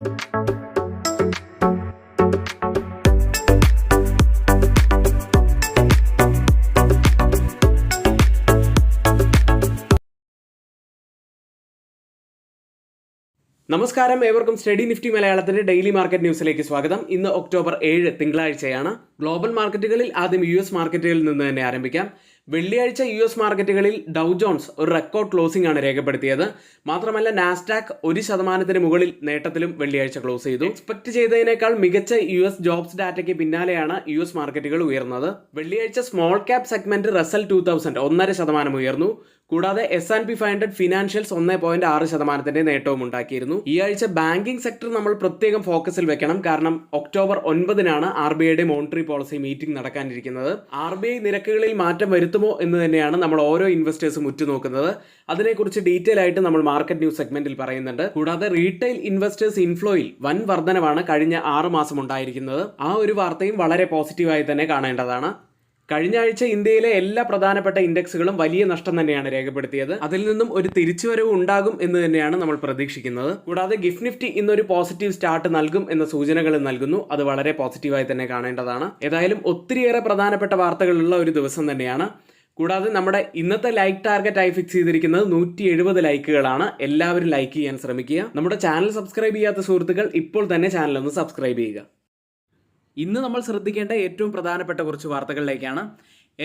നമസ്കാരം, ഏവർക്കും study Nifty മലയാളത്തിന്റെ ഡെയിലി മാർക്കറ്റ് ന്യൂസിലേക്ക് സ്വാഗതം. ഇന്ന് ഒക്ടോബർ 7 തിങ്കളാഴ്ചയാണ്. ഗ്ലോബൽ മാർക്കറ്റുകളിൽ ആദ്യം US മാർക്കറ്റുകളിൽ നിന്ന് തന്നെ ആരംഭിക്കാം. വെള്ളിയാഴ്ച US മാർക്കറ്റുകളിൽ ഡൗ ജോൺസ് ഒരു റെക്കോർഡ് ക്ലോസിംഗ് ആണ് രേഖപ്പെടുത്തിയത്. മാത്രമല്ല നാസ്ഡാക്ക് 1% മുകളിൽ നേട്ടത്തിലും വെള്ളിയാഴ്ച ക്ലോസ് ചെയ്തു. എക്സ്പെക്ട് ചെയ്തതിനേക്കാൾ മികച്ച US ജോബ്സ് ഡാറ്റയ്ക്ക് പിന്നാലെയാണ് US മാർക്കറ്റുകൾ ഉയർന്നത്. വെള്ളിയാഴ്ച സ്മോൾ ക്യാപ് സെഗ്മെന്റ് റസൽ 2000 1.5% ഉയർന്നു. കൂടാതെ S&P 500 ഫിനാൻഷ്യൽസ് 1.6% നേട്ടവും ഉണ്ടാക്കിയിരുന്നു. ഈ ആഴ്ച ബാങ്കിംഗ് സെക്ടർ നമ്മൾ പ്രത്യേകം ഫോക്കസിൽ വെക്കണം. കാരണം ഒക്ടോബർ 9 RBIയുടെ മോണിറ്ററി പോളിസി മീറ്റിംഗ് നടക്കാനിരിക്കുന്നത്. RBI നിരക്കുകളിൽ മാറ്റം വരുത്തുമോ എന്ന് തന്നെയാണ് നമ്മൾ ഓരോ ഇൻവെസ്റ്റേഴ്സും ഉറ്റുനോക്കുന്നത്. അതിനെക്കുറിച്ച് ഡീറ്റെയിൽ ആയിട്ട് നമ്മൾ മാർക്കറ്റ് ന്യൂസ് സെഗ്മെന്റിൽ പറയുന്നുണ്ട്. കൂടാതെ റീറ്റെയിൽ ഇൻവെസ്റ്റേഴ്സ് ഇൻഫ്ലോയിൽ വൻ വർധനവാണ് കഴിഞ്ഞ 6 മാസം ഉണ്ടായിരിക്കുന്നത്. ആ ഒരു വാർത്തയും വളരെ പോസിറ്റീവായി തന്നെ കാണേണ്ടതാണ്. കഴിഞ്ഞ ആഴ്ച ഇന്ത്യയിലെ എല്ലാ പ്രധാനപ്പെട്ട ഇൻഡെക്സുകളും വലിയ നഷ്ടം തന്നെയാണ് രേഖപ്പെടുത്തിയത്. അതിൽ നിന്നും ഒരു തിരിച്ചുവരവ് ഉണ്ടാകും എന്ന് തന്നെയാണ് നമ്മൾ പ്രതീക്ഷിക്കുന്നത്. കൂടാതെ ഗിഫ്റ്റ് നിഫ്റ്റി ഇന്നൊരു പോസിറ്റീവ് സ്റ്റാർട്ട് നൽകും എന്ന സൂചനകൾ നൽകുന്നു. അത് വളരെ പോസിറ്റീവായി തന്നെ കാണേണ്ടതാണ്. ഏതായാലും ഒത്തിരിയേറെ പ്രധാനപ്പെട്ട വാർത്തകളുള്ള ഒരു ദിവസം തന്നെയാണ്. കൂടാതെ നമ്മുടെ ഇന്നത്തെ ലൈക്ക് ടാർഗറ്റ് ആയി ഫിക്സ് ചെയ്തിരിക്കുന്നത് 170 ലൈക്കുകളാണ്. എല്ലാവരും ലൈക്ക് ചെയ്യാൻ ശ്രമിക്കുക. നമ്മുടെ ചാനൽ സബ്സ്ക്രൈബ് ചെയ്യാത്ത സുഹൃത്തുക്കൾ ഇപ്പോൾ തന്നെ ചാനൽ ഒന്ന് സബ്സ്ക്രൈബ് ചെയ്യുക. ഇന്ന് നമ്മൾ ശ്രദ്ധിക്കേണ്ട ഏറ്റവും പ്രധാനപ്പെട്ട കുറച്ച് വാർത്തകളിലേക്കാണ്.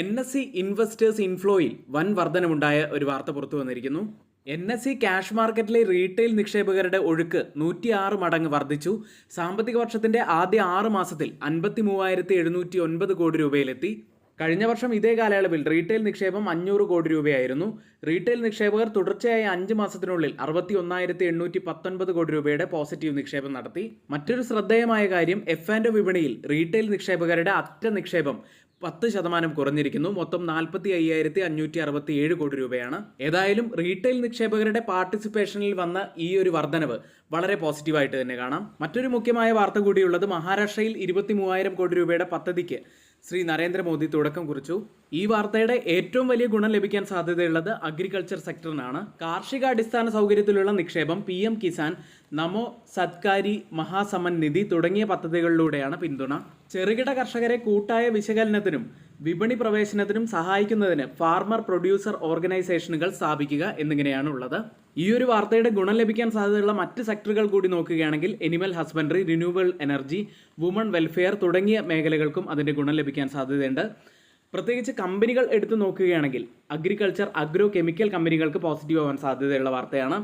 NSE ഇൻവെസ്റ്റേഴ്സ് ഇൻഫ്ലോയിൽ വൻ വർധനമുണ്ടായ ഒരു വാർത്ത പുറത്തു വന്നിരിക്കുന്നു. NSE ക്യാഷ് മാർക്കറ്റിലെ റീറ്റെയിൽ നിക്ഷേപകരുടെ ഒഴുക്ക് 106 മടങ്ങ് വർദ്ധിച്ചു. സാമ്പത്തിക വർഷത്തിന്റെ ആദ്യ 6 മാസത്തിൽ 53,709 കോടി രൂപയിലെത്തി. കഴിഞ്ഞ വർഷം ഇതേ കാലയളവിൽ റീറ്റെയിൽ നിക്ഷേപം 500 കോടി രൂപയായിരുന്നു. റീറ്റെയിൽ നിക്ഷേപകർ തുടർച്ചയായ 5 മാസത്തിനുള്ളിൽ 61,819 കോടി രൂപയുടെ പോസിറ്റീവ് നിക്ഷേപം നടത്തി. മറ്റൊരു ശ്രദ്ധേയമായ കാര്യം, F&O വിപണിയിൽ റീറ്റെയിൽ നിക്ഷേപകരുടെ അറ്റ നിക്ഷേപം 10% കുറഞ്ഞിരിക്കുന്നു. മൊത്തം 45,567 കോടി രൂപയാണ്. ഏതായാലും റീറ്റെയിൽ നിക്ഷേപകരുടെ പാർട്ടിസിപ്പേഷനിൽ വന്ന ഈ ഒരു വർധനവ് വളരെ പോസിറ്റീവായിട്ട് തന്നെ കാണാം. മറ്റൊരു മുഖ്യമായ വാർത്ത കൂടിയുള്ളത്, മഹാരാഷ്ട്രയിൽ 23,000 കോടി രൂപയുടെ പദ്ധതിക്ക് ശ്രീ നരേന്ദ്രമോദി തുടക്കം കുറിച്ചു. ഈ വാർത്തയുടെ ഏറ്റവും വലിയ ഗുണം ലഭിക്കാൻ സാധ്യതയുള്ളത് അഗ്രികൾച്ചർ സെക്ടറിനാണ്. കാർഷിക അടിസ്ഥാന സൗകര്യത്തിലുള്ള നിക്ഷേപം, PM കിസാൻ, നമോ സത്കാരി മഹാസമൻ നിധി തുടങ്ങിയ പദ്ധതികളിലൂടെയാണ് പിന്തുണ. ചെറുകിട കർഷകരെ കൂട്ടായ വിശകലനത്തിനും വിപണി പ്രവേശനത്തിനും സഹായിക്കുന്നതിന് ഫാർമർ പ്രൊഡ്യൂസർ ഓർഗനൈസേഷനുകൾ സ്ഥാപിക്കുക എന്നിങ്ങനെയാണ് ഉള്ളത്. ഈ ഒരു വാർത്തയുടെ ഗുണം ലഭിക്കാൻ സാധ്യതയുള്ള മറ്റ് സെക്ടറുകൾ കൂടി നോക്കുകയാണെങ്കിൽ animal husbandry, renewable energy, woman welfare തുടങ്ങിയ മേഖലകൾക്കും അതിൻ്റെ ഗുണം ലഭിക്കാൻ സാധ്യതയുണ്ട്. പ്രത്യേകിച്ച് കമ്പനികൾ എടുത്തു നോക്കുകയാണെങ്കിൽ അഗ്രികൾച്ചർ, അഗ്രോ കെമിക്കൽ കമ്പനികൾക്ക് പോസിറ്റീവ് ആവാൻ സാധ്യതയുള്ള വാർത്തയാണ്.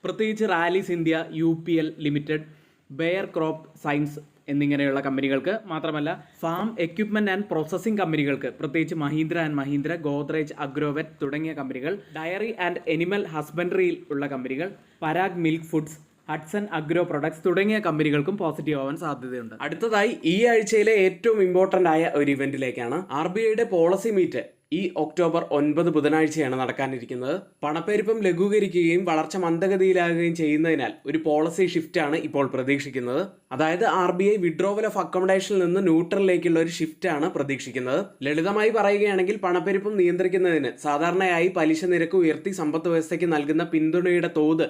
പ്രത്യേകിച്ച് Rallis India, UPL limited, Bayer crop science എന്നിങ്ങനെയുള്ള കമ്പനികൾക്ക്, മാത്രമല്ല ഫാം എക്യുപ്മെന്റ് ആൻഡ് പ്രോസസ്സിംഗ് കമ്പനികൾക്ക്, പ്രത്യേകിച്ച് മഹീന്ദ്ര ആൻഡ് മഹീന്ദ്ര, ഗോദ്രേജ് അഗ്രോവെറ്റ് തുടങ്ങിയ കമ്പനികൾ, ഡയറി ആൻഡ് അനിമൽ ഹസ്ബൻഡറിയിൽ ഉള്ള കമ്പനികൾ, Parag milk foods, Hatsun agro products തുടങ്ങിയ കമ്പനികൾക്കും പോസിറ്റീവ് ആവാൻ സാധ്യതയുണ്ട്. അടുത്തതായി ഈ ആഴ്ചയിലെ ഏറ്റവും ഇമ്പോർട്ടന്റ് ആയ ഒരു ഇവന്റിലേക്കാണ്. RBIയുടെ പോളിസി മീറ്റ് ഈ ഒക്ടോബർ 9 ബുധനാഴ്ചയാണ് നടക്കാനിരിക്കുന്നത്. പണപ്പെരുപ്പം ലഘൂകരിക്കുകയും വളർച്ച മന്ദഗതിയിലാകുകയും ചെയ്യുന്നതിനാൽ ഒരു പോളിസി ഷിഫ്റ്റ് ആണ് ഇപ്പോൾ പ്രതീക്ഷിക്കുന്നത്. അതായത് RBI വിഡ്രോവൽ ഓഫ് അക്കോമഡേഷനിൽ നിന്ന് ന്യൂട്രലിലേക്കുള്ള ഒരു ഷിഫ്റ്റ് ആണ് പ്രതീക്ഷിക്കുന്നത്. ലളിതമായി പറയുകയാണെങ്കിൽ പണപ്പെരുപ്പം നിയന്ത്രിക്കുന്നതിന് സാധാരണയായി പലിശ നിരക്ക് ഉയർത്തി സമ്പദ് വ്യവസ്ഥയ്ക്ക് നൽകുന്ന പിന്തുണയുടെ തോത്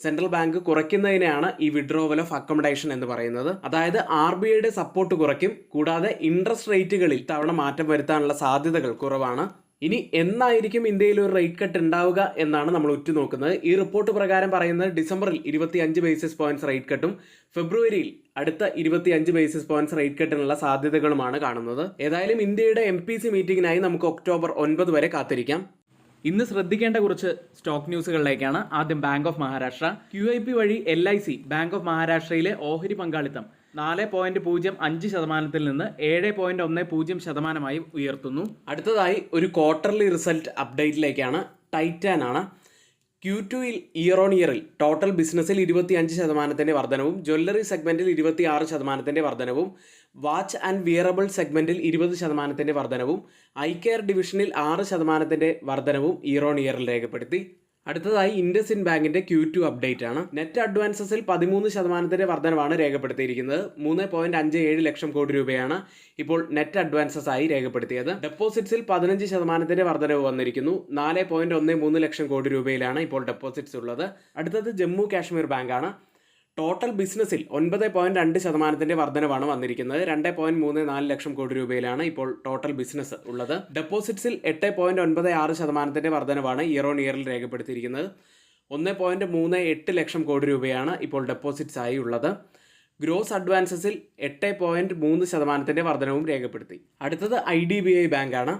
സെൻട്രൽ ബാങ്ക് കുറയ്ക്കുന്നതിനാണ് ഈ വിഡ്രോവൽ ഓഫ് അക്കോമഡേഷൻ എന്ന് പറയുന്നത്. അതായത് RBIയുടെ സപ്പോർട്ട് കുറയ്ക്കും. കൂടാതെ ഇൻട്രസ്റ്റ് റേറ്റുകളിൽ തവണ മാറ്റം വരുത്താനുള്ള സാധ്യതകൾ കുറവാണ്. ഇനി എന്നായിരിക്കും ഇന്ത്യയിൽ ഒരു റേറ്റ് കട്ട് ഉണ്ടാവുക എന്നാണ് നമ്മൾ ഉറ്റുനോക്കുന്നത്. ഈ റിപ്പോർട്ട് പ്രകാരം പറയുന്നത് ഡിസംബറിൽ 25 ബേസിസ് പോയിന്റ്സ് റേറ്റ് കട്ടും ഫെബ്രുവരിയിൽ അടുത്ത 25 ബേസിസ് പോയിന്റ്സ് റേറ്റ് കട്ടിനുള്ള സാധ്യതകളുമാണ് കാണുന്നത്. ഏതായാലും ഇന്ത്യയുടെ MPC മീറ്റിംഗിനായി നമുക്ക് ഒക്ടോബർ 9 വരെ കാത്തിരിക്കാം. ഇന്ന് ശ്രദ്ധിക്കേണ്ട കുറച്ച് സ്റ്റോക്ക് ന്യൂസുകളിലേക്കാണ്. ആദ്യം ബാങ്ക് ഓഫ് മഹാരാഷ്ട്ര. QIP വഴി LIC ബാങ്ക് ഓഫ് മഹാരാഷ്ട്രയിലെ ഓഹരി പങ്കാളിത്തം 4.05% നിന്ന് 7.10% ഉയർത്തുന്നു. അടുത്തതായി ഒരു ക്വാർട്ടർലി റിസൾട്ട് അപ്ഡേറ്റിലേക്കാണ്. ടൈറ്റാൻ ആണ്. Q2 ഇയർ ഓൺ ഇയറിൽ ടോട്ടൽ ബിസിനസ്സിൽ 25% വർധനവും, ജ്വല്ലറി സെഗ്മെന്റിൽ 26% വർധനവും, വാച്ച് ആൻഡ് വിയറബിൾ സെഗ്മെന്റിൽ 20% വർധനവും, ഐ കെയർ ഡിവിഷനിൽ 6% വർധനവും ഇയർ ഓൺ ഇയറിൽ രേഖപ്പെടുത്തി. അടുത്തതായി ഇൻഡസ്ഇൻഡ് ബാങ്കിന്റെ Q2 അപ്ഡേറ്റ് ആണ്. നെറ്റ് അഡ്വാൻസസിൽ 13% വർധനവാണ് രേഖപ്പെടുത്തിയിരിക്കുന്നത്. 3.57 ലക്ഷം കോടി രൂപയാണ് ഇപ്പോൾ നെറ്റ് അഡ്വാൻസസ് ആയി രേഖപ്പെടുത്തിയത്. ഡെപ്പോസിറ്റ്സിൽ 15% വർധനവ് വന്നിരിക്കുന്നു. 4.13 ലക്ഷം കോടി രൂപയിലാണ് ഇപ്പോൾ ഡെപ്പോസിറ്റ്സ് ഉള്ളത്. അടുത്തത് ജമ്മു കാശ്മീർ ബാങ്ക് ആണ്. ടോട്ടൽ ബിസിനസ്സിൽ 9.2% വർധനവാണ് വന്നിരിക്കുന്നത്. 2.34 ലക്ഷം കോടി രൂപയിലാണ് ഇപ്പോൾ ടോട്ടൽ ബിസിനസ് ഉള്ളത്. ഡെപ്പോസിറ്റ്സിൽ 8.96% വർധനവാണ് ഇയർ ഓൺ ഇയറിൽ രേഖപ്പെടുത്തിയിരിക്കുന്നത്. 1.38 ലക്ഷം കോടി രൂപയാണ് ഇപ്പോൾ ഡെപ്പോസിറ്റ്സ് ആയി ഉള്ളത്. ഗ്രോസ് അഡ്വാൻസസിൽ 8.3% വർധനവും രേഖപ്പെടുത്തി. അടുത്തത് IDBI ബാങ്കാണ്.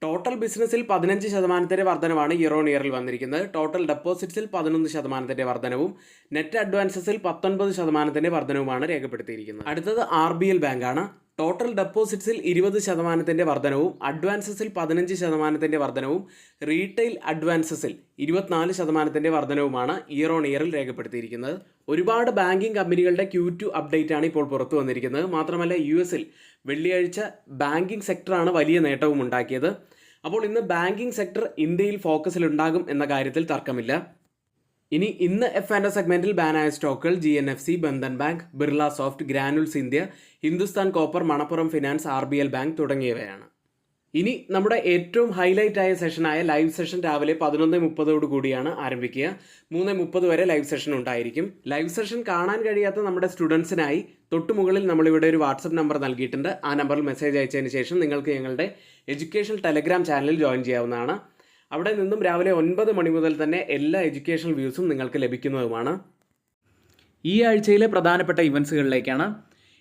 ടോട്ടൽ ബിസിനസ്സിൽ 15% വർധനവാണ് ഇയർ ഓൺ ഇയറിൽ വന്നിരിക്കുന്നത്. ടോട്ടൽ ഡെപ്പോസിറ്റ്സിൽ 11% വർധനവും നെറ്റ് അഡ്വാൻസസിൽ 19% വർധനവുമാണ് രേഖപ്പെടുത്തിയിരിക്കുന്നത്. അടുത്തത് RBL ബാങ്കാണ്. ടോട്ടൽ ഡെപ്പോസിറ്റ്സിൽ 20% വർധനവും അഡ്വാൻസസിൽ 15% വർധനവും റീറ്റെയിൽ അഡ്വാൻസസിൽ 24% വർധനവുമാണ് ഇയർ ഓൺ ഇയറിൽ രേഖപ്പെടുത്തിയിരിക്കുന്നത്. ഒരുപാട് ബാങ്കിങ് കമ്പനികളുടെ Q2 അപ്ഡേറ്റ് ആണ് ഇപ്പോൾ പുറത്തു വന്നിരിക്കുന്നത്. മാത്രമല്ല US വെള്ളിയാഴ്ച ബാങ്കിങ് സെക്ടറാണ് വലിയ നേട്ടവും ഉണ്ടാക്കിയത്. അപ്പോൾ ഇന്ന് ബാങ്കിങ് സെക്ടർ ഇന്ത്യയിൽ ഫോക്കസിലുണ്ടാകും എന്ന കാര്യത്തിൽ തർക്കമില്ല. ഇനി ഇന്ന് F&O സെഗ്മെന്റിൽ ബാനായ സ്റ്റോക്കുകൾ GNFC, Bandhan bank, Birla soft, granules India, Hindustan copper, Manappuram finance, RBL bank തുടങ്ങിയവയാണ്. ഇനി നമ്മുടെ ഏറ്റവും ഹൈലൈറ്റ് ആയ സെഷനായ ലൈവ് സെഷൻ രാവിലെ 11:30 കൂടിയാണ് ആരംഭിക്കുക. 3:30 വരെ ലൈവ് സെഷൻ ഉണ്ടായിരിക്കും. ലൈവ് സെഷൻ കാണാൻ കഴിയാത്ത നമ്മുടെ സ്റ്റുഡൻസിനായി തൊട്ടുമുകളിൽ നമ്മളിവിടെ ഒരു വാട്സപ്പ് നമ്പർ നൽകിയിട്ടുണ്ട്. ആ നമ്പറിൽ മെസ്സേജ് അയച്ചതിന് ശേഷം നിങ്ങൾക്ക് ഞങ്ങളുടെ എഡ്യൂക്കേഷൻ ടെലഗ്രാം ചാനലിൽ ജോയിൻ ചെയ്യാവുന്നതാണ്. അവിടെ നിന്നും രാവിലെ 9 മണി മുതൽ തന്നെ എല്ലാ എഡ്യൂക്കേഷണൽ വ്യൂസും നിങ്ങൾക്ക് ലഭിക്കുന്നതുമാണ്. ഈ ആഴ്ചയിലെ പ്രധാനപ്പെട്ട ഇവൻസുകളിലേക്കാണ്.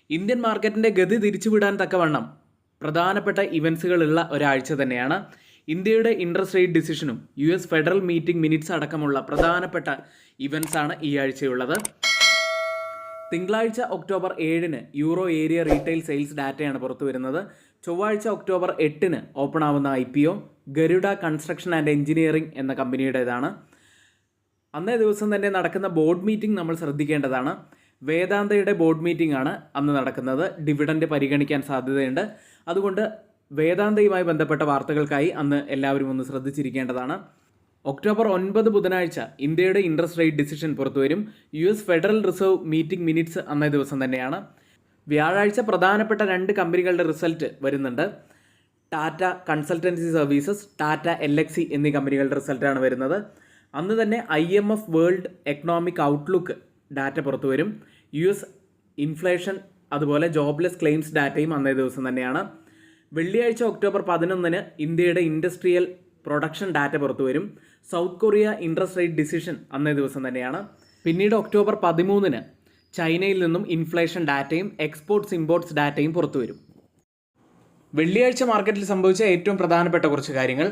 ഇന്ത്യൻ മാർക്കറ്റിൻ്റെ ഗതി തിരിച്ചുവിടാൻ തക്കവണ്ണം പ്രധാനപ്പെട്ട ഇവൻസുകളുള്ള ഒരാഴ്ച തന്നെയാണ്. ഇന്ത്യയുടെ ഇൻട്രസ്റ്റ് റേറ്റ് ഡിസിഷനും US ഫെഡറൽ മീറ്റിംഗ് മിനിറ്റ്സ് അടക്കമുള്ള പ്രധാനപ്പെട്ട ഇവൻസാണ് ഈ ആഴ്ചയുള്ളത്. തിങ്കളാഴ്ച October 7 euro area retail sales ഡാറ്റയാണ് പുറത്തു വരുന്നത്. ചൊവ്വാഴ്ച ഒക്ടോബർ 8 ഓപ്പൺ ആവുന്ന IPO Garuda construction and engineering എന്ന കമ്പനിയുടേതാണ്. അന്നേ ദിവസം തന്നെ നടക്കുന്ന ബോർഡ് മീറ്റിംഗ് നമ്മൾ ശ്രദ്ധിക്കേണ്ടതാണ്. വേദാന്തയുടെ ബോർഡ് മീറ്റിംഗ് ആണ് അന്ന് നടക്കുന്നത്. ഡിവിഡൻഡ് പരിഗണിക്കാൻ സാധ്യതയുണ്ട്. അതുകൊണ്ട് വേദാന്തയുമായി ബന്ധപ്പെട്ട വാർത്തകൾക്കായി അന്ന് എല്ലാവരും ഒന്ന് ശ്രദ്ധിച്ചിരിക്കേണ്ടതാണ്. ഒക്ടോബർ 9 ബുധനാഴ്ച ഇന്ത്യയുടെ ഇൻട്രസ്റ്റ് റേറ്റ് ഡിസിഷൻ പുറത്തുവരും. US federal reserve meeting minutes അന്നേ ദിവസം തന്നെയാണ്. വ്യാഴാഴ്ച പ്രധാനപ്പെട്ട 2 കമ്പനികളുടെ റിസൾട്ട് വരുന്നുണ്ട്. Tata consultancy services, Tata LXC എന്നീ കമ്പനികളുടെ റിസൾട്ടാണ് വരുന്നത്. അന്ന് തന്നെ IMF world economic outlook data പുറത്തു വരും. US ഇൻഫ്ലേഷൻ അതുപോലെ ജോബ്ലെസ് ക്ലെയിംസ് ഡാറ്റയും അന്നേ ദിവസം തന്നെയാണ്. വെള്ളിയാഴ്ച ഒക്ടോബർ 11 ഇന്ത്യയുടെ ഇൻഡസ്ട്രിയൽ പ്രൊഡക്ഷൻ ഡാറ്റ പുറത്തു വരും. South Korea interest rate decision അന്നേ ദിവസം തന്നെയാണ്. പിന്നീട് ഒക്ടോബർ 13 ചൈനയിൽ നിന്നും ഇൻഫ്ലേഷൻ ഡാറ്റയും എക്സ്പോർട്ട്സ് ഇമ്പോർട്ട്സ് ഡാറ്റയും പുറത്തു വരും. വെള്ളിയാഴ്ച മാർക്കറ്റിൽ സംഭവിച്ച ഏറ്റവും പ്രധാനപ്പെട്ട കുറച്ച് കാര്യങ്ങൾ.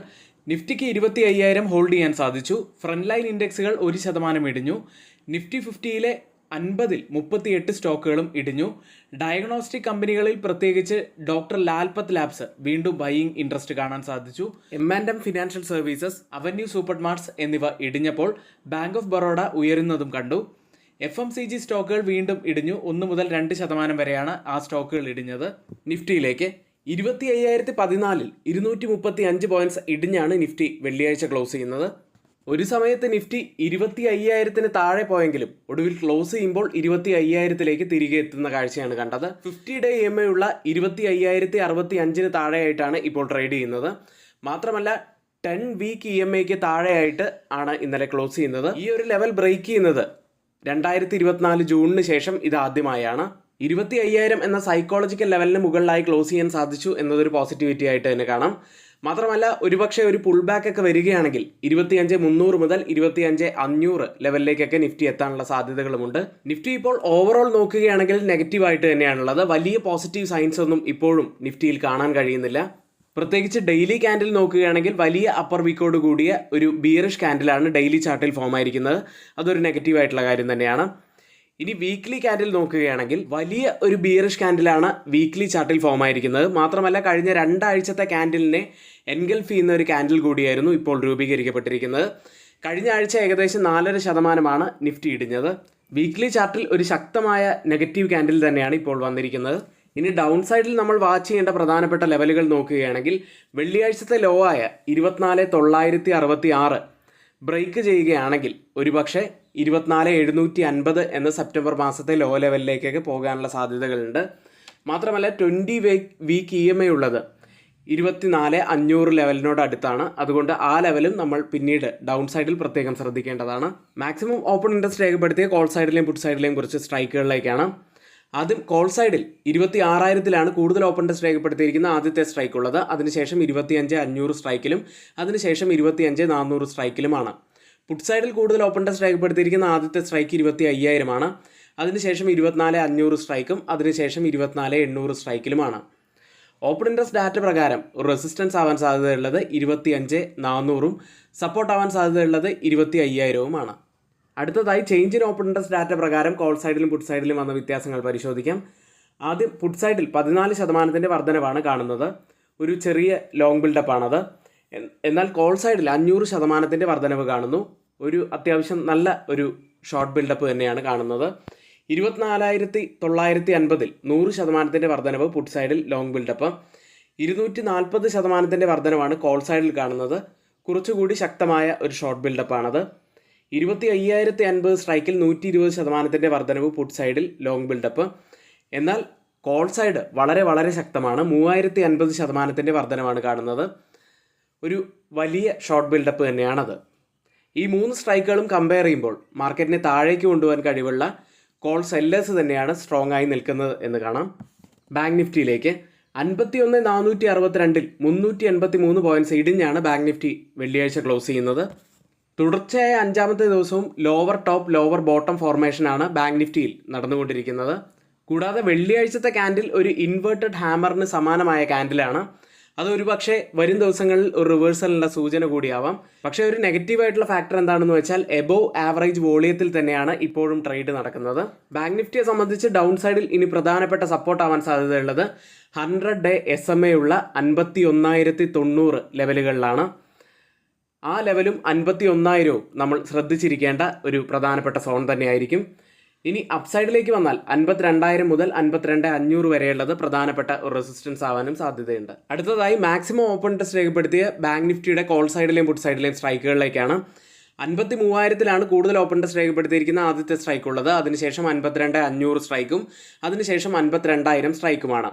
നിഫ്റ്റിക്ക് 25,000 ഹോൾഡ് ചെയ്യാൻ സാധിച്ചു. ഫ്രണ്ട് ലൈൻ ഇൻഡെക്സുകൾ 1% ഇടിഞ്ഞു. നിഫ്റ്റി 50-ലെ 50-ൽ 38 സ്റ്റോക്കുകളും ഇടിഞ്ഞു. ഡയഗ്നോസ്റ്റിക് കമ്പനികളിൽ പ്രത്യേകിച്ച് ഡോക്ടർ ലാൽപത് ലാബ്സ് വീണ്ടും ബൈയിങ് ഇൻട്രസ്റ്റ് കാണാൻ സാധിച്ചു. M&M financial services, avenue Supermarts എന്നിവ ഇടിഞ്ഞപ്പോൾ ബാങ്ക് ഓഫ് ബറോഡ ഉയരുന്നതും കണ്ടു. FMCG സ്റ്റോക്കുകൾ വീണ്ടും ഇടിഞ്ഞു. 1 മുതൽ 2% വരെയാണ് ആ സ്റ്റോക്കുകൾ ഇടിഞ്ഞത്. നിഫ്റ്റിയിലേക്ക് 25,014-ൽ 235 പോയിന്റ്സ് ഇടിഞ്ഞാണ് നിഫ്റ്റി വെള്ളിയാഴ്ച ക്ലോസ് ചെയ്യുന്നത്. ഒരു സമയത്ത് നിഫ്റ്റി 25,000-ന് താഴെ പോയെങ്കിലും ഒടുവിൽ ക്ലോസ് ചെയ്യുമ്പോൾ 25,000-ലേക്ക് തിരികെ എത്തുന്ന കാഴ്ചയാണ് കണ്ടത്. 50-ഡേ EMA ഉള്ള 25,065-ന് താഴെയായിട്ടാണ് ഇപ്പോൾ ട്രേഡ് ചെയ്യുന്നത്. മാത്രമല്ല 10 വീക്ക് EMAയ്ക്ക് താഴെയായിട്ട് ആണ് ഇന്നലെ ക്ലോസ് ചെയ്യുന്നത്. ഈ ഒരു ലെവൽ ബ്രേക്ക് ചെയ്യുന്നത് 2024 ജൂണിന് ശേഷം ഇത് ആദ്യമായാണ്. 25,000 എന്ന സൈക്കോളജിക്കൽ ലെവലിന് മുകളിലായി ക്ലോസ് ചെയ്യാൻ സാധിച്ചു എന്നതൊരു പോസിറ്റിവിറ്റി ആയിട്ട് തന്നെ കാണാം. മാത്രമല്ല ഒരുപക്ഷെ ഒരു പുൾ ബാക്ക് ഒക്കെ വരികയാണെങ്കിൽ 25,300 മുതൽ 25,500 ലെവലിലേക്കൊക്കെ നിഫ്റ്റി എത്താനുള്ള സാധ്യതകളുമുണ്ട്. നിഫ്റ്റി ഇപ്പോൾ ഓവറോൾ നോക്കുകയാണെങ്കിൽ നെഗറ്റീവായിട്ട് തന്നെയാണുള്ളത്. വലിയ പോസിറ്റീവ് സൈൻസ് ഒന്നും ഇപ്പോഴും നിഫ്റ്റിയിൽ കാണാൻ കഴിയുന്നില്ല. പ്രത്യേകിച്ച് ഡെയിലി ക്യാൻഡിൽ നോക്കുകയാണെങ്കിൽ വലിയ അപ്പർ വീക്കോട് കൂടിയ ഒരു ബിയറിഷ് ക്യാൻഡിലാണ് ഡെയിലി ചാർട്ടിൽ ഫോം ആയിരിക്കുന്നത്. അതൊരു നെഗറ്റീവായിട്ടുള്ള കാര്യം തന്നെയാണ്. ഇനി വീക്ക്ലി ക്യാൻഡിൽ നോക്കുകയാണെങ്കിൽ വലിയ ഒരു ബിയറിഷ് ക്യാൻഡിലാണ് വീക്ക്ലി ചാർട്ടിൽ ഫോം ആയിരിക്കുന്നത്. മാത്രമല്ല കഴിഞ്ഞ 2 ആഴ്ചത്തെ ക്യാൻഡിലിനെ എൻഗൾഫ് ചെയ്യുന്ന ഒരു ക്യാൻഡിൽ കൂടിയായിരുന്നു ഇപ്പോൾ രൂപീകരിക്കപ്പെട്ടിരിക്കുന്നത്. കഴിഞ്ഞ ആഴ്ച ഏകദേശം 4.5% നിഫ്റ്റി ഇടിഞ്ഞത്. വീക്ക്ലി ചാർട്ടിൽ ഒരു ശക്തമായ നെഗറ്റീവ് ക്യാൻഡിൽ തന്നെയാണ് ഇപ്പോൾ വന്നിരിക്കുന്നത്. ഇനി ഡൗൺ സൈഡിൽ നമ്മൾ വാച്ച് ചെയ്യേണ്ട പ്രധാനപ്പെട്ട ലെവലുകൾ നോക്കുകയാണെങ്കിൽ വെള്ളിയാഴ്ചത്തെ ലോ ആയ 24,966 ബ്രേക്ക് ചെയ്യുകയാണെങ്കിൽ ഒരുപക്ഷെ 24,750 എന്ന സെപ്റ്റംബർ മാസത്തെ ലോ ലെവലിലേക്കൊക്കെ പോകാനുള്ള സാധ്യതകളുണ്ട്. മാത്രമല്ല 20 വീക്ക് EMA ഉള്ളത് 24,500 ലെവലിനോട് അടുത്താണ്. അതുകൊണ്ട് ആ ലെവലും നമ്മൾ പിന്നീട് ഡൗൺ സൈഡിൽ പ്രത്യേകം ശ്രദ്ധിക്കേണ്ടതാണ്. മാക്സിമം ഓപ്പൺ ഇൻട്രസ്റ്റ് രേഖപ്പെടുത്തിയ കോൾ സൈഡിലെയും പുട്ട് സൈഡിലെയും കുറച്ച് സ്ട്രൈക്കുകളിലേക്കാണ്. ആദ്യം കോൾ സൈഡിൽ 26,000-ലാണ് കൂടുതൽ ഓപ്പൺ ഇൻട്രസ്റ്റ് രേഖപ്പെടുത്തിയിരിക്കുന്ന ആദ്യത്തെ സ്ട്രൈക്ക് ഉള്ളത്. അതിനുശേഷം 25,500 സ്ട്രൈക്കിലും അതിനുശേഷം 25,400 സ്ട്രൈക്കിലുമാണ്. പുട്ട് സൈഡിൽ കൂടുതൽ ഓപ്പൺ ഇൻട്രസ്റ്റ് രേഖപ്പെടുത്തിയിരിക്കുന്ന ആദ്യത്തെ സ്ട്രൈക്ക് 25,000-ആണ്. അതിനുശേഷം 24,500 സ്ട്രൈക്കും അതിനുശേഷം 24,800 സ്ട്രൈക്കിലുമാണ്. ഓപ്പൺ ഇൻട്രസ്റ്റ് ഡാറ്റ പ്രകാരം റെസിസ്റ്റൻസ് ആവാൻ സാധ്യതയുള്ളത് 25,400-ഉം സപ്പോർട്ട് ആവാൻ സാധ്യതയുള്ളത് 25,000-ഉമാണ്. അടുത്തതായി change in open interest data പ്രകാരം കോൾ സൈഡിലും പുട്ട് സൈഡിലും വന്ന വ്യത്യാസങ്ങൾ പരിശോധിക്കാം. ആദ്യം പുട്ട് സൈഡിൽ 14% വർധനവാണ് കാണുന്നത്. ഒരു ചെറിയ ലോങ് ബിൽഡപ്പാണത്. എന്നാൽ കോൾ സൈഡിൽ 500% വർധനവ് കാണുന്നു. ഒരു അത്യാവശ്യം നല്ല ഒരു ഷോർട്ട് ബിൽഡപ്പ് തന്നെയാണ് കാണുന്നത്. 24,950-ൽ 100% വർധനവ് പുട്ട് സൈഡിൽ ലോങ് ബിൽഡപ്പ്. 240% വർധനവാണ് കോൾ സൈഡിൽ കാണുന്നത്. കുറച്ചുകൂടി ശക്തമായ ഒരു ഷോർട്ട് ബിൽഡപ്പാണത്. 25,050 സ്ട്രൈക്കിൽ 120% വർധനവ് പുട്ട് സൈഡിൽ ലോങ് ബിൽഡപ്പ്. എന്നാൽ കോൾ സൈഡ് വളരെ വളരെ ശക്തമാണ്. 3,050% വർധനവാണ് കാണുന്നത്. ഒരു വലിയ ഷോർട്ട് ബിൽഡപ്പ് തന്നെയാണത്. ഈ 3 സ്ട്രൈക്കുകളും കമ്പയർ ചെയ്യുമ്പോൾ മാർക്കറ്റിനെ താഴേക്ക് കൊണ്ടുപോകാൻ കഴിവുള്ള കോൾ സെല്ലേഴ്സ് തന്നെയാണ് സ്ട്രോങ് ആയി നിൽക്കുന്നത് എന്ന് കാണാം. ബാങ്ക് നിഫ്റ്റിയിലേക്ക് 51,462-ൽ 383 പോയിന്റ്സ് ഇടിഞ്ഞാണ് ബാങ്ക് നിഫ്റ്റി വെള്ളിയാഴ്ച ക്ലോസ് ചെയ്യുന്നത്. തുടർച്ചയായ 5ാമത്തെ ദിവസവും ലോവർ ടോപ്പ് ലോവർ ബോട്ടം ഫോർമേഷനാണ് ബാങ്ക് നിഫ്റ്റിയിൽ നടന്നുകൊണ്ടിരിക്കുന്നത്. കൂടാതെ വെള്ളിയാഴ്ചത്തെ ക്യാൻഡിൽ ഒരു ഇൻവേർട്ടഡ് ഹാമറിന് സമാനമായ ക്യാൻഡിലാണ്. അത് ഒരു പക്ഷേ വരും ദിവസങ്ങളിൽ ഒരു റിവേഴ്സലിനുള്ള സൂചന കൂടിയാവാം. പക്ഷേ ഒരു നെഗറ്റീവായിട്ടുള്ള ഫാക്ടർ എന്താണെന്ന് വെച്ചാൽ എബോവ് ആവറേജ് വോളിയത്തിൽ തന്നെയാണ് ഇപ്പോഴും ട്രേഡ് നടക്കുന്നത്. ബാങ്ക് നിഫ്റ്റിയെ സംബന്ധിച്ച് ഡൗൺ സൈഡിൽ ഇനി പ്രധാനപ്പെട്ട സപ്പോർട്ട് ആവാൻ സാധ്യതയുള്ളത് 100-ഡേ SMA ഉള്ള 51,090 ലെവലുകളിലാണ്. ആ ലെവലും 51,000-വും നമ്മൾ ശ്രദ്ധിച്ചിരിക്കേണ്ട ഒരു പ്രധാനപ്പെട്ട സോൺ തന്നെയായിരിക്കും. ഇനി അപ്സൈഡിലേക്ക് വന്നാൽ 52,000 മുതൽ 52,500 വരെയുള്ളത് പ്രധാനപ്പെട്ട ഒരു റെസിസ്റ്റൻസ് ആവാനും സാധ്യതയുണ്ട്. അടുത്തതായി മാക്സിമം ഓപ്പൺ ഇൻട്രസ്റ്റ് രേഖപ്പെടുത്തിയ ബാങ്ക് നിഫ്റ്റിയുടെ കോൾ സൈഡിലെയും പുട്ട് സൈഡിലെയും സ്ട്രൈക്കുകളിലേക്കാണ്. 53,000-ലാണ് കൂടുതൽ ഓപ്പൺ ഇൻട്രസ്റ്റ് രേഖപ്പെടുത്തിയിരിക്കുന്ന ആദ്യത്തെ സ്ട്രൈക്ക് ഉള്ളത്. അതിനുശേഷം 52,500 സ്ട്രൈക്കും അതിനുശേഷം 52,000 സ്ട്രൈക്കുമാണ്.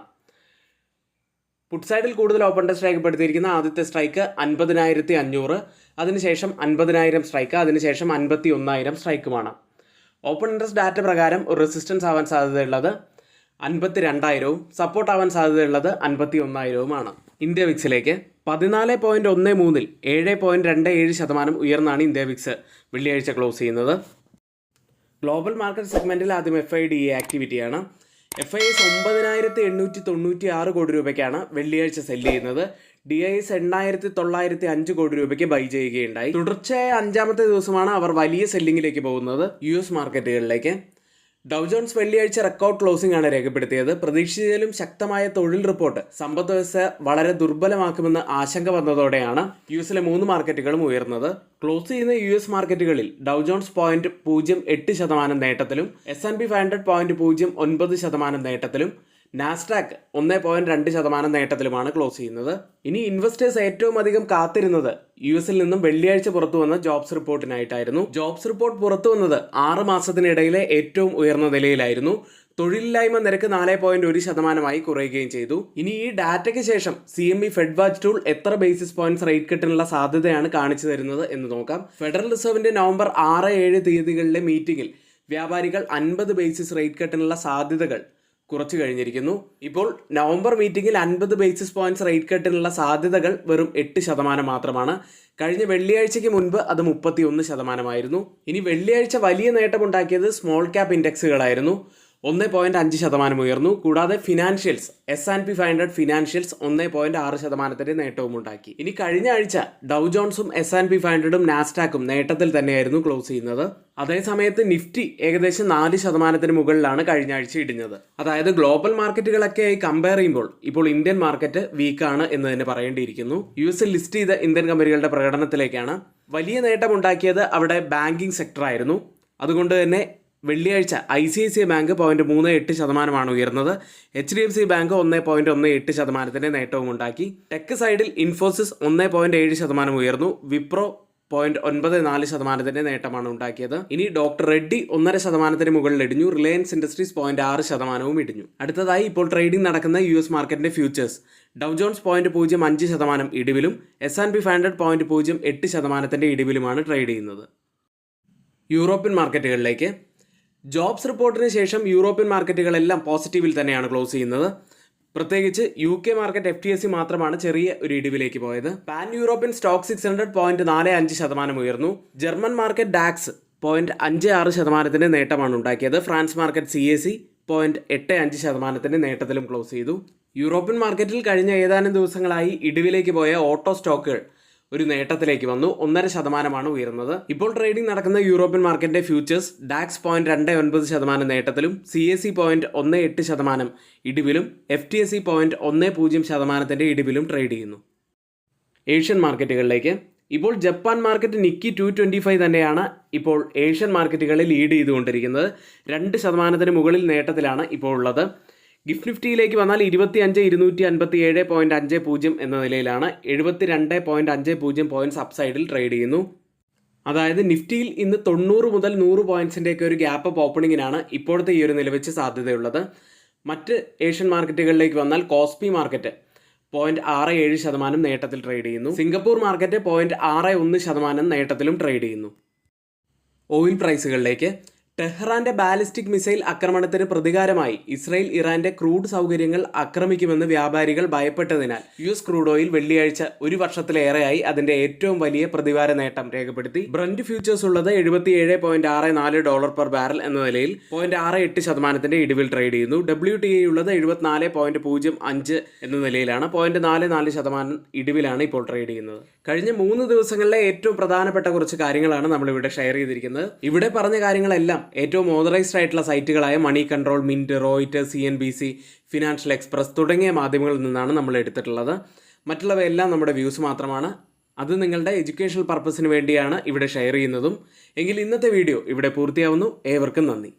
പുട്ട് സൈഡിൽ കൂടുതൽ ഓപ്പൺ ഇൻട്രസ്റ്റ് രേഖപ്പെടുത്തിയിരിക്കുന്ന ആദ്യത്തെ സ്ട്രൈക്ക് 50,500, അതിനുശേഷം 50,000 സ്ട്രൈക്ക്, അതിനുശേഷം 51,000 സ്ട്രൈക്കുമാണ്. ഓപ്പൺ ഇൻട്രസ്റ്റ് ഡാറ്റ പ്രകാരം ഒരു റെസിസ്റ്റൻസ് ആവാൻ സാധ്യതയുള്ളത് 52,000-ഉം സപ്പോർട്ട് ആവാൻ സാധ്യതയുള്ളത് 51,000-ഉമാണ്. ഇന്ത്യ വിക്സിലേക്ക് 14.13-ൽ 7.27% ഉയർന്നാണ് ഇന്ത്യ വിക്സ് വെള്ളിയാഴ്ച ക്ലോസ് ചെയ്യുന്നത്. ഗ്ലോബൽ മാർക്കറ്റ് സെഗ്മെൻറ്റിൽ ആദ്യം FIDE ആക്ടിവിറ്റിയാണ്. FIS 9,896 കോടി രൂപയ്ക്കാണ് വെള്ളിയാഴ്ച സെല്ല് ചെയ്യുന്നത്. DIS 8,905 കോടി രൂപയ്ക്ക് ബൈ ചെയ്യുകയുണ്ടായി. തുടർച്ചയായ 5ാമത്തെ ദിവസമാണ് അവർ വലിയ സെല്ലിങ്ങിലേക്ക് പോകുന്നത് US മാർക്കറ്റുകളിലേക്ക്. ഡൗ ജോൺസ് വെള്ളിയാഴ്ച റെക്കോർഡ് ക്ലോസിംഗ് ആണ് രേഖപ്പെടുത്തിയത്. പ്രതീക്ഷിച്ചതിലും ശക്തമായ തൊഴിൽ റിപ്പോർട്ട് സമ്പദ് വ്യവസ്ഥ വളരെ ദുർബലമാക്കുമെന്ന് ആശങ്ക വന്നതോടെയാണ് യുഎസിലെ 3 മാർക്കറ്റുകളും ഉയർന്നത്. ക്ലോസ് ചെയ്യുന്ന US മാർക്കറ്റുകളിൽ ഡൗ ജോൺസ് 0.08% നേട്ടത്തിലും S&P 500 0.09% നേട്ടത്തിലും നാസ്ഡാക്ക് 1.2% നേട്ടത്തിലുമാണ് ക്ലോസ് ചെയ്യുന്നത്. ഇനി ഇൻവെസ്റ്റേഴ്സ് ഏറ്റവും അധികം കാത്തിരുന്നത് US നിന്നും വെള്ളിയാഴ്ച പുറത്തു വന്ന ജോബ്സ് റിപ്പോർട്ടിനായിട്ടായിരുന്നു. ജോബ്സ് റിപ്പോർട്ട് പുറത്തു വന്നത് 6 മാസത്തിനിടയിലെ ഏറ്റവും ഉയർന്ന നിലയിലായിരുന്നു. തൊഴിലില്ലായ്മ നിരക്ക് 4.1% കുറയുകയും ചെയ്തു. ഇനി ഈ ഡാറ്റയ്ക്ക് ശേഷം CME ഫെഡ് വാച്ച് ടൂൾ എത്ര ബേസിസ് പോയിന്റ്സ് റേറ്റ് കട്ടിനുള്ള സാധ്യതയാണ് കാണിച്ചു തരുന്നത് എന്ന് നോക്കാം. ഫെഡറൽ റിസർവിന്റെ നവംബർ 6-7 തീയതികളിലെ മീറ്റിംഗിൽ വ്യാപാരികൾ 50 ബേസിസ് റേറ്റ് കട്ടിനുള്ള സാധ്യതകൾ കുറച്ചു കഴിഞ്ഞിരിക്കുന്നു. ഇപ്പോൾ നവംബർ മീറ്റിംഗിൽ 50 ബേസിസ് പോയിന്റ്സ് റേറ്റ് കട്ടിനുള്ള സാധ്യതകൾ വെറും 8% മാത്രമാണ്. കഴിഞ്ഞ വെള്ളിയാഴ്ചയ്ക്ക് മുൻപ് അത് 31%. ഇനി വെള്ളിയാഴ്ച വലിയ നേട്ടമുണ്ടാക്കിയത് സ്മോൾ ക്യാപ് ഇൻഡെക്സുകളായിരുന്നു. 1.5% ഉയർന്നു. കൂടാതെ ഫിനാൻഷ്യൽസ് S&P 500 ഫിനാൻഷ്യൽസ് 1.6% നേട്ടവും ഉണ്ടാക്കി. ഇനി കഴിഞ്ഞ ആഴ്ച ഡൗ ജോൺസും S&P 500-ഉം നാസ്ഡാക്കും നേട്ടത്തിൽ തന്നെയായിരുന്നു ക്ലോസ് ചെയ്യുന്നത്. അതേസമയത്ത് നിഫ്റ്റി ഏകദേശം 4% മുകളിലാണ് കഴിഞ്ഞ ആഴ്ച ഇടിഞ്ഞത്. അതായത് ഗ്ലോബൽ മാർക്കറ്റുകളൊക്കെയായി കമ്പയർ ചെയ്യുമ്പോൾ ഇപ്പോൾ ഇന്ത്യൻ മാർക്കറ്റ് വീക്കാണ് എന്ന് തന്നെ പറയേണ്ടിയിരിക്കുന്നു. US ലിസ്റ്റ് ചെയ്ത ഇന്ത്യൻ കമ്പനികളുടെ പ്രകടനത്തിലേക്കാണ്. വലിയ നേട്ടമുണ്ടാക്കിയത് അവിടെ ബാങ്കിങ് സെക്ടർ ആയിരുന്നു. അതുകൊണ്ട് തന്നെ വെള്ളിയാഴ്ച ICICI ബാങ്ക് 0.38% ഉയർന്നത്. HDFC ബാങ്ക് 1.18% നേട്ടവും ഉണ്ടാക്കി. ടെക് സൈഡിൽ ഇൻഫോസിസ് 1.7% ഉയർന്നു. വിപ്രോ 0.94% നേട്ടമാണ് ഉണ്ടാക്കിയത്. ഇനി ഡോക്ടർ റെഡ്ഡി 1.5% മുകളിൽ ഇടിഞ്ഞു. റിലയൻസ് ഇൻഡസ്ട്രീസ് 0.6% ഇടിഞ്ഞു. അടുത്തതായി ഇപ്പോൾ ട്രേഡിംഗ് നടക്കുന്ന US മാർക്കറ്റിന്റെ ഫ്യൂച്ചേഴ്സ്. ഡൗ ജോൺസ് 0.05% ഇടിവിലും S&P 500 0.08% ഇടിവിലുമാണ് ട്രേഡ് ചെയ്യുന്നത്. യൂറോപ്യൻ മാർക്കറ്റുകളിലേക്ക്. ജോബ്സ് റിപ്പോർട്ടിന് ശേഷം യൂറോപ്യൻ മാർക്കറ്റുകളെല്ലാം പോസിറ്റീവിൽ തന്നെയാണ് ക്ലോസ് ചെയ്യുന്നത്. പ്രത്യേകിച്ച് UK മാർക്കറ്റ് FTSE മാത്രമാണ് ചെറിയ ഒരു ഇടിവിലേക്ക് പോയത്. പാൻ യൂറോപ്യൻ സ്റ്റോക്ക് 600 0.45% ഉയർന്നു. ജർമ്മൻ മാർക്കറ്റ് ഡാക്സ് 0.56% നേട്ടമാണ് ഉണ്ടാക്കിയത്. ഫ്രാൻസ് മാർക്കറ്റ് CAC 0.85% നേട്ടത്തിലും ക്ലോസ് ചെയ്തു. യൂറോപ്യൻ മാർക്കറ്റിൽ കഴിഞ്ഞ ഏതാനും ദിവസങ്ങളായി ഇടിവിലേക്ക് പോയ ഓട്ടോ സ്റ്റോക്കുകൾ ഒരു നേട്ടത്തിലേക്ക് വന്നു. 1.5% ഉയർന്നത്. ഇപ്പോൾ ട്രേഡിംഗ് നടക്കുന്ന യൂറോപ്യൻ മാർക്കറ്റിന്റെ ഫ്യൂച്ചേഴ്സ് ഡാക്സ് 0.29% നേട്ടത്തിലും CAC 0.18% ഇടിവിലും FTSE 0.10% ഇടിവിലും ട്രേഡ് ചെയ്യുന്നു. ഏഷ്യൻ മാർക്കറ്റുകളിലേക്ക്. ഇപ്പോൾ ജപ്പാൻ മാർക്കറ്റ് നിക്കി 225 തന്നെയാണ് ഇപ്പോൾ ഏഷ്യൻ മാർക്കറ്റുകളിൽ ലീഡ് ചെയ്തുകൊണ്ടിരിക്കുന്നത്. 2% മുകളിൽ നേട്ടത്തിലാണ് ഇപ്പോൾ ഉള്ളത്. ഗിഫ്റ്റ് നിഫ്റ്റിയിലേക്ക് വന്നാൽ 25,257.50 എന്ന നിലയിലാണ്. 72.50 പോയിന്റ്സ് അപ്സൈഡിൽ ട്രേഡ് ചെയ്യുന്നു. അതായത് നിഫ്റ്റിയിൽ ഇന്ന് 90 മുതൽ 100 പോയിന്റ്സിൻ്റെയൊക്കെ ഒരു ഗ്യാപ്പ് അപ്പ് ഓപ്പണിങ്ങിനാണ് ഇപ്പോഴത്തെ ഈ ഒരു നില വെച്ച് സാധ്യതയുള്ളത്. മറ്റ് ഏഷ്യൻ മാർക്കറ്റുകളിലേക്ക് വന്നാൽ കോസ്പി മാർക്കറ്റ് 0.67% നേട്ടത്തിൽ ട്രേഡ് ചെയ്യുന്നു. സിംഗപ്പൂർ മാർക്കറ്റ് 0.61% നേട്ടത്തിലും ട്രേഡ് ചെയ്യുന്നു. ഓയിൽ പ്രൈസുകളിലേക്ക്. ടെഹ്റാന്റെ ബാലിസ്റ്റിക് മിസൈൽ ആക്രമണത്തിന് പ്രതികാരമായി ഇസ്രായേൽ ഇറാന്റെ ക്രൂഡ് സൗകര്യങ്ങൾ ആക്രമിക്കുമെന്ന് വ്യാപാരികൾ ഭയപ്പെട്ടതിനാൽ US ക്രൂഡ് ഓയിൽ വെള്ളിയാഴ്ച ഒരു വർഷത്തിലേറെയായി അതിന്റെ ഏറ്റവും വലിയ പ്രതിവാര നേട്ടം രേഖപ്പെടുത്തി. ബ്രന്റ് ഫ്യൂച്ചേഴ്സ് ഉള്ളത് $77.64 പെർ ബാരൽ എന്ന നിലയിൽ 0.68% ഇടിവിൽ ട്രേഡ് ചെയ്യുന്നു. WTI ഉള്ളത് 74.05 എന്ന നിലയിലാണ്. 0.44% ഇടിവിലാണ് ഇപ്പോൾ ട്രേഡ് ചെയ്യുന്നത്. കഴിഞ്ഞ 3 ദിവസങ്ങളിലെ ഏറ്റവും പ്രധാനപ്പെട്ട കുറച്ച് കാര്യങ്ങളാണ് നമ്മളിവിടെ ഷെയർ ചെയ്തിരിക്കുന്നത്. ഇവിടെ പറഞ്ഞ കാര്യങ്ങളെല്ലാം ഏറ്റവും ഓതറൈസ്ഡ് ആയിട്ടുള്ള സൈറ്റുകളായ Moneycontrol, Mint, Reuters, CNBC, Financial Express തുടങ്ങിയ മാധ്യമങ്ങളിൽ നിന്നാണ് നമ്മൾ എടുത്തിട്ടുള്ളത്. മറ്റുള്ളവയെല്ലാം നമ്മുടെ വ്യൂസ് മാത്രമാണ്. അത് നിങ്ങളുടെ എഡ്യൂക്കേഷണൽ പർപ്പസിന് വേണ്ടിയാണ് ഇവിടെ ഷെയർ ചെയ്യുന്നതും. എങ്കിൽ ഇന്നത്തെ വീഡിയോ ഇവിടെ പൂർത്തിയാവുന്നു. ഏവർക്കും നന്ദി.